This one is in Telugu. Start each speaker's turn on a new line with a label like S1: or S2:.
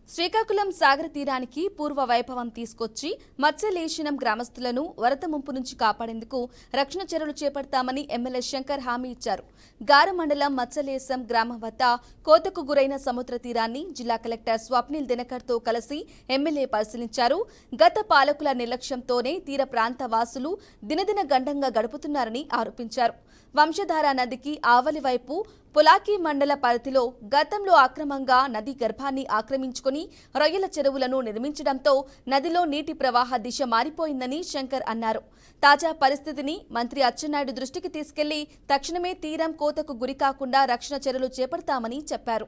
S1: శ్రీకాకుళం సాగర తీరానికి పూర్వ వైభవం తీసుకొచ్చి మత్స్యలేశనం గ్రామస్తులను వరద ముంపు నుంచి కాపాడేందుకు రక్షణ చర్యలు చేపడతామని ఎమ్మెల్యే శంకర్ హామీ ఇచ్చారు. గార మండలం మత్స్యలేశం గ్రామం వద్ద కోతకు గురైన సముద్ర తీరాన్ని జిల్లా కలెక్టర్ స్వప్నిల్ దినకర్తో కలిసి ఎమ్మెల్యే పరిశీలించారు. గత పాలకుల నిర్లక్ష్యంతోనే తీర ప్రాంత వాసులు దినదిన గండంగా గడుపుతున్నారని ఆరోపించారు. వంశధార నదికి ఆవలి వైపు పొలాకి మండల పరిధిలో గతంలో అక్రమంగా నది గర్భాన్ని ఆక్రమించుకుని రొయ్యల చెరువులను నిర్మించడంతో నదిలో నీటి ప్రవాహ దిశ మారిపోయిందని శంకర్ అన్నారు. తాజా పరిస్థితిని మంత్రి అచ్చెన్నాయుడు దృష్టికి తీసుకెళ్లి తక్షణమే తీరం కోతకు గురికాకుండా రక్షణ చర్యలు చేపడతామని చెప్పారు.